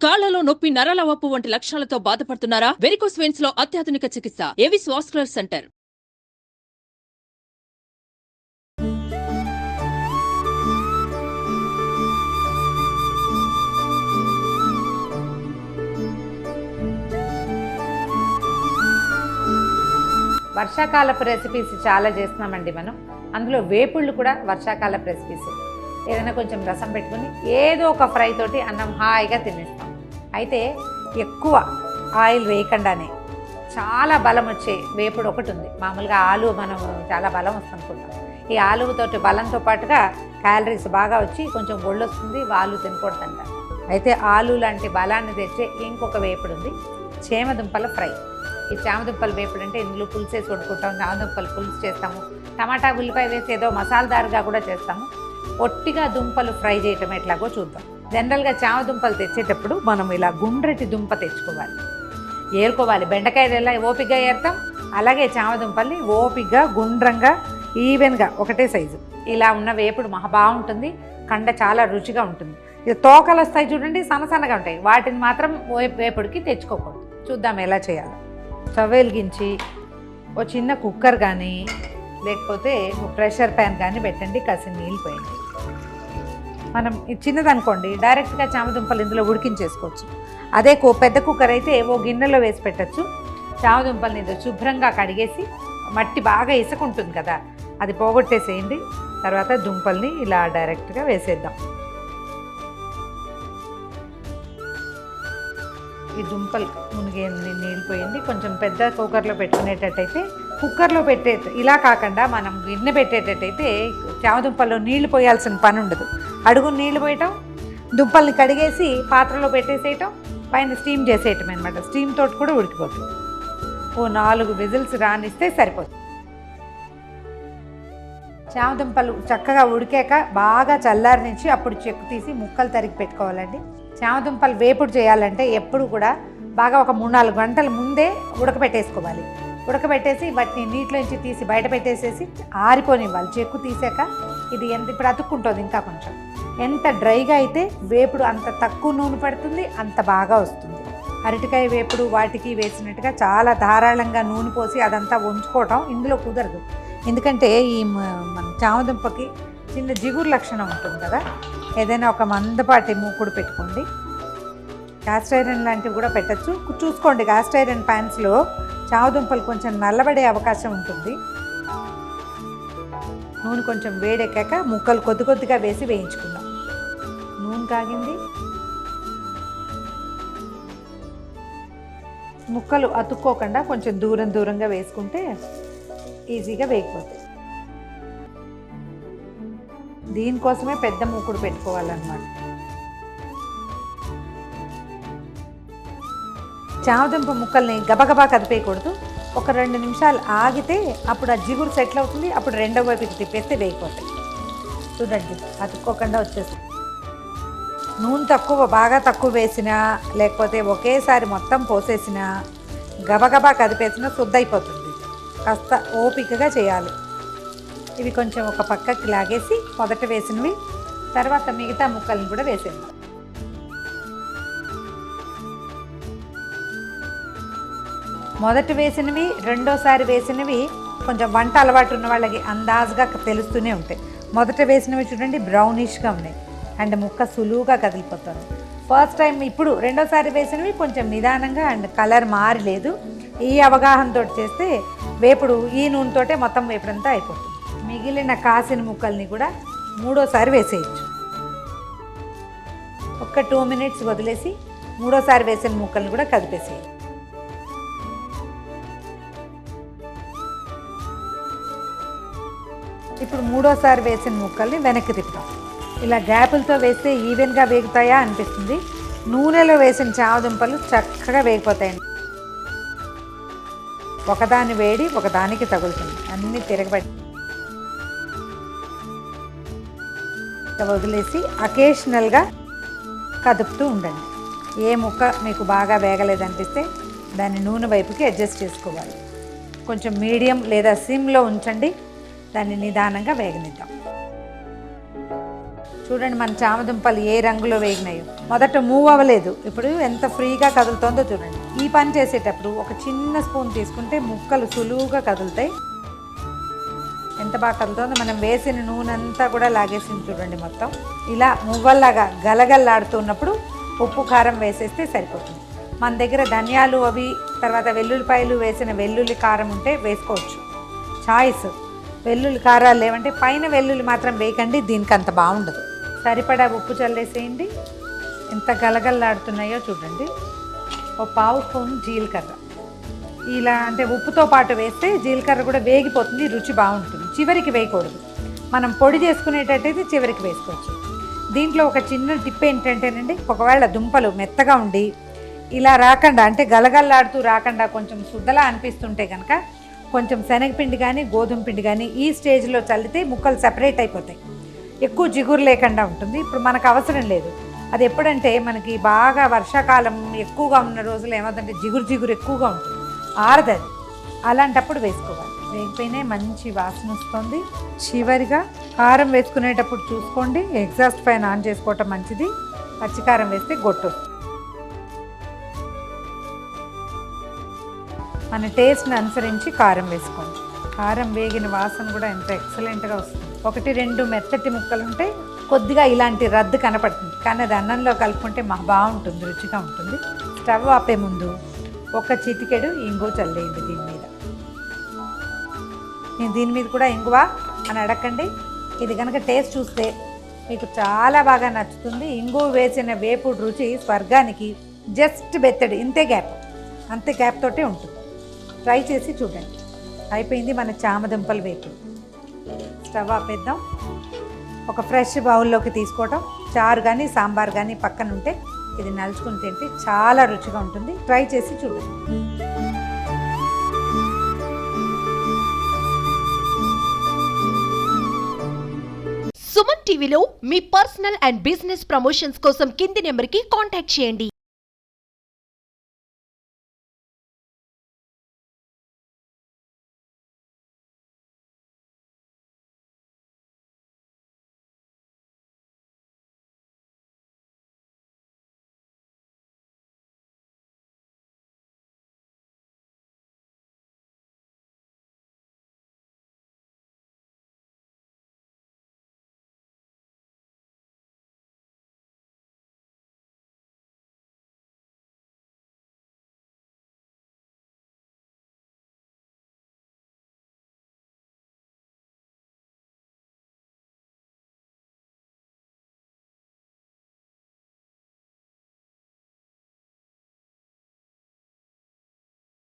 కాళ్లలో నొప్పి, నరాల వాపు వంటి లక్షణాలతో బాధపడుతున్నారా? వెరికోస్ వెయిన్స్ లో అత్యాధునిక చికిత్స ఏవిస్ వాస్కులర్ సెంటర్. వర్షాకాలపు రెసిపీస్ చాలా చేస్తున్నామండి మనం. అందులో వేపుళ్ళు కూడా వర్షాకాలపు రెసిపీస్. ఏదైనా కొంచెం రసం పెట్టుకుని ఏదో ఒక ఫ్రై తోటి అన్నం హాయిగా తినేస్తాం. అయితే ఎక్కువ ఆయిల్ వేయకుండానే చాలా బలం వచ్చే వేపుడు ఒకటి ఉంది. మామూలుగా ఆలు మనం చాలా బలం వస్తుంది అనుకుంటాం. ఈ ఆలుతోటి బలంతో పాటుగా క్యాలరీస్ బాగా వచ్చి కొంచెం ఒళ్ళు వస్తుంది, వాళ్ళు తినకూడదంట. అయితే ఆలు లాంటి బలాన్ని తెచ్చే ఇంకొక వేపుడు ఉంది, చేమదుంపల ఫ్రై. ఈ చామదుంపలు వేపుడు అంటే ఇందులో పులుసు వేసి వండుకుంటాం, చామదుంపలు పులుసు చేస్తాము, టమాటా ఉల్లిపాయ వేసి ఏదో మసాలాదారుగా కూడా చేస్తాము. ఒట్టిగా దుంపలు ఫ్రై చేయటం ఎట్లాగో చూద్దాం. జనరల్గా చామదుంపలు తెచ్చేటప్పుడు మనం ఇలా గుండ్రటి దుంప తెచ్చుకోవాలి, ఏరుకోవాలి. బెండకాయలు ఎలా ఓపిగ్గా ఏరుతాం అలాగే చామదుంపల్ని ఓపిగ్గా గుండ్రంగా ఈవెన్గా ఒకటే సైజు ఇలా ఉన్న వేపుడు మహా బాగుంటుంది. కండ చాలా రుచిగా ఉంటుంది. ఇది తోకలు వస్తాయి చూడండి, సన్నసన్నగా ఉంటాయి, వాటిని మాత్రం వేపుడికి తెచ్చుకోకూడదు. చూద్దాం ఎలా చేయాలో. స్టవ్ వెలిగించి ఓ చిన్న కుక్కర్ కానీ లేకపోతే ప్రెషర్ ప్యాన్ కానీ పెట్టండి, కాసిన నీళ్ళు పోయండి. మనం ఇది చిన్నదనుకోండి డైరెక్ట్గా చామదుంపలు ఇందులో ఉడికించేసుకోవచ్చు. అదే పెద్ద కుక్కర్ అయితే ఓ గిన్నెలో వేసి పెట్టచ్చు. చామదుంపల్ని ఇది శుభ్రంగా కడిగేసి మట్టి బాగా ఇసుకుంటుంది కదా, అది పోగొట్టేసేయండి. తర్వాత దుంపల్ని ఇలా డైరెక్ట్గా వేసేద్దాం. ఈ దుంపలు మునిగే నీళ్ళు పోయండి. కొంచెం పెద్ద కుక్కర్లో పెట్టుకునేటట్టయితే, కుక్కర్లో ఇలా కాకుండా మనం గిన్నె పెట్టేటట్టయితే చామదుంపల్లో నీళ్లు పోయాల్సిన పని ఉండదు. అడుగు నీళ్లు పోయటం, దుంపల్ని కడిగేసి పాత్రలో పెట్టేసేయటం, పైన స్టీమ్ చేసేయటం అనమాట. స్టీమ్ తోటి కూడా ఉడికిపోతుంది. ఓ 4 విజిల్స్ రానిస్తే సరిపోతుంది. చామదుంపలు చక్కగా ఉడికాక బాగా చల్లారనించి అప్పుడు చెక్కు తీసి ముక్కలు తరిగి పెట్టుకోవాలండి. చామదుంపలు వేపుడు చేయాలంటే ఎప్పుడు కూడా బాగా ఒక 3-4 గంటల ముందే ఉడకబెట్టేసుకోవాలి. ఉడకబెట్టేసి వాటిని నీటిలోంచి తీసి బయట పెట్టేసేసి ఆరిపోనివ్వాలి. చెక్కు తీసాక ఇది ఇప్పుడు అతుక్కుంటుంది. ఇంకా కొంచెం ఎంత డ్రైగా అయితే వేపుడు అంత తక్కువ నూనె పడుతుంది, అంత బాగా వస్తుంది. అరటికాయ వేపుడు వాటికి వేసినట్టుగా చాలా ధారాళంగా నూనె పోసి అదంతా ఉంచుకోవటం ఇందులో కుదరదు. ఎందుకంటే ఈ మన చామదుంపకి చిన్న జిగురు లక్షణం ఉంటుంది కదా. ఏదైనా ఒక మందపాటి మూకుడు పెట్టుకోండి. కాస్ట్ ఐరన్ లాంటివి కూడా పెట్టచ్చు, చూసుకోండి. కాస్ట్ ఐరన్ ప్యాన్స్లో చామదుంపలు కొంచెం నల్లబడే అవకాశం ఉంటుంది. నూనె కొంచెం వేడెక్కాక ముక్కలు కొద్దిగా వేసి వేయించుకుందాం. నూనె కాగింది. ముక్కలు అతుక్కోకుండా కొంచెం దూరంగా వేసుకుంటే ఈజీగా వేగిపోతాయి. దీనికోసమే పెద్ద మూకుడు పెట్టుకోవాలన్నమాట. చామదుంప ముక్కల్ని గబగబా కదిపేయకూడదు. ఒక 2 నిమిషాలు ఆగితే అప్పుడు ఆ జిగురు సెటిల్ అవుతుంది. అప్పుడు రెండో వైపుకి తిప్పేస్తే వేగిపోతాయి. చూడండి, అతుక్కోకుండా వచ్చేసి. నూనె బాగా తక్కువ వేసినా లేకపోతే ఒకేసారి మొత్తం పోసేసినా గబగబా కదిపేసినా శుద్ధైపోతుంది. కాస్త ఓపికగా చేయాలి. ఇవి కొంచెం ఒక పక్కకి లాగేసి మొదట వేసినవి తర్వాత మిగతా ముక్కల్ని కూడా వేసేద్దాం. మొదట వేసినవి రెండోసారి వేసినవి కొంచెం వంట అలవాటు ఉన్న వాళ్ళకి అందాజుగా తెలుస్తూనే ఉంటాయి. మొదట వేసినవి చూడండి బ్రౌనిష్గా ఉన్నాయి అండ్ ముక్క సులువుగా కదిలిపోతుంది. ఫస్ట్ టైం ఇప్పుడు రెండోసారి వేసినవి కొంచెం నిదానంగా అండ్ కలర్ మారలేదు. ఈ అవగాహనతో చేస్తే వేపుడు ఈ నూనెతోటే మొత్తం వేపుడంతా అయిపోతుంది. మిగిలిన కాసిన ముక్కల్ని కూడా మూడోసారి వేసేయచ్చు. ఒక 2 మినిట్స్ వదిలేసి మూడోసారి వేసిన ముక్కల్ని కూడా కదిపేసేయచ్చు. ఇప్పుడు మూడోసారి వేసిన ముక్కల్ని వెనక్కి తిప్పుతాం. ఇలా గ్యాపులతో వేస్తే ఈవెన్గా వేగుతాయా అనిపిస్తుంది. నూనెలో వేసిన చామదుంపలు చక్కగా వేగిపోతాయండి. ఒకదాని వేడి ఒకదానికి తగులుతుంది. అన్నీ తిరగబడి వదిలేసి అకేషనల్గా కదుపుతూ ఉండండి. ఏ ముక్క మీకు బాగా వేగలేదనిపిస్తే దాన్ని నూనె వైపుకి అడ్జస్ట్ చేసుకోవాలి. కొంచెం మీడియం లేదా సిమ్లో ఉంచండి. దాన్ని నిదానంగా వేగనిద్దాం. చూడండి మన చామదుంపలు ఏ రంగులో వేగినాయో. మొదట మూవ్ అవ్వలేదు, ఇప్పుడు ఎంత ఫ్రీగా కదులుతోందో చూడండి. ఈ పని చేసేటప్పుడు ఒక చిన్న స్పూన్ తీసుకుంటే ముక్కలు సులువుగా కదులుతాయి. ఎంత బాగా కదులుతుందో. మనం వేసిన నూనె అంతా కూడా లాగేసింది చూడండి. మొత్తం ఇలా మువ్వల్లాగా గలగల్లాడుతున్నప్పుడు ఉప్పు కారం వేసేస్తే సరిపోతుంది. మన దగ్గర ధనియాలు అవి తర్వాత వెల్లుల్లిపాయలు వేసిన వెల్లుల్లి కారం ఉంటే వేసుకోవచ్చు, చాయిస్. వెల్లుల్లి కారాలు లేవంటే పైన వెల్లుల్లి మాత్రం వేయకండి, దీనికి అంత బాగుండదు. సరిపడా ఉప్పు చల్లేసేయండి. ఎంత గలగల్లాడుతున్నాయో చూడండి. ఓ పావు స్పూన్ జీలకర్ర ఇలా అంటే ఉప్పుతో పాటు వేస్తే జీలకర్ర కూడా వేగిపోతుంది, రుచి బాగుంటుంది. చివరికి వేయకూడదు, మనం పొడి చేసుకునేటట్టయితే చివరికి వేసుకోవచ్చు. దీంట్లో ఒక చిన్న టిప్ ఏంటంటేనండి, ఒకవేళ దుంపలు మెత్తగా ఉండి ఇలా రాకుండా అంటే గలగల్లాడుతూ రాకుండా కొంచెం శుద్ధలా అనిపిస్తుంటే కనుక కొంచెం శనగపిండి కానీ గోధుమ పిండి కానీ ఈ స్టేజ్లో చల్లితే ముక్కలు సెపరేట్ అయిపోతాయి, ఎక్కువ జిగురు లేకుండా ఉంటుంది. ఇప్పుడు మనకు అవసరం లేదు. అది ఎప్పుడంటే మనకి బాగా వర్షాకాలం ఎక్కువగా ఉన్న రోజులు ఏమవుతుందంటే జిగురు ఎక్కువగా ఉంటుంది, ఆరదది. అలాంటప్పుడు వేసుకోవాలి. వేగిపోయినా మంచి వాసన వస్తుంది. చివరిగా కారం వేసుకునేటప్పుడు చూసుకోండి, ఎగ్జాస్ట్ ఫ్యాన్ ఆన్ చేసుకోవటం మంచిది. పచ్చికారం వేస్తే గొట్టు. మన టేస్ట్ని అనుసరించి కారం వేసుకోండి. కారం వేగిన వాసన కూడా ఎంత ఎక్సలెంట్గా వస్తుంది. 1-2 మెత్తటి ముక్కలు ఉంటే కొద్దిగా ఇలాంటి రద్దు కనపడుతుంది, కానీ అది అన్నంలో కలుపుకుంటే బాగుంటుంది, రుచిగా ఉంటుంది. స్టవ్ ఆపే ముందు ఒక చిటికెడు ఇంగువ చల్లేయండి దీని మీద. నేను దీని మీద కూడా ఇంగువ అని అడగండి, ఇది కనుక టేస్ట్ చూస్తే మీకు చాలా బాగా నచ్చుతుంది. ఇంగువ వేసిన వేపుడు రుచి స్వర్గానికి జస్ట్ బెత్తడి, అంతే గ్యాప్ తోటే ఉంటుంది. ట్రై చేసి చూడండి. అయిపోయింది మన చామదుంపల వేపుడు. స్టవ్ ఆపేద్దాం. ఒక ఫ్రెష్ బౌల్లోకి తీసుకోవటం. చారు కానీ సాంబార్ కానీ పక్కన ఉంటే ఇది నలుచుకుని తింటే చాలా రుచిగా ఉంటుంది. ట్రై చేసి చూడండి. సుమన్ టీవీలో మీ పర్సనల్ అండ్ బిజినెస్ ప్రమోషన్స్ కోసం కింది నెంబర్కి కాంటాక్ట్ చేయండి.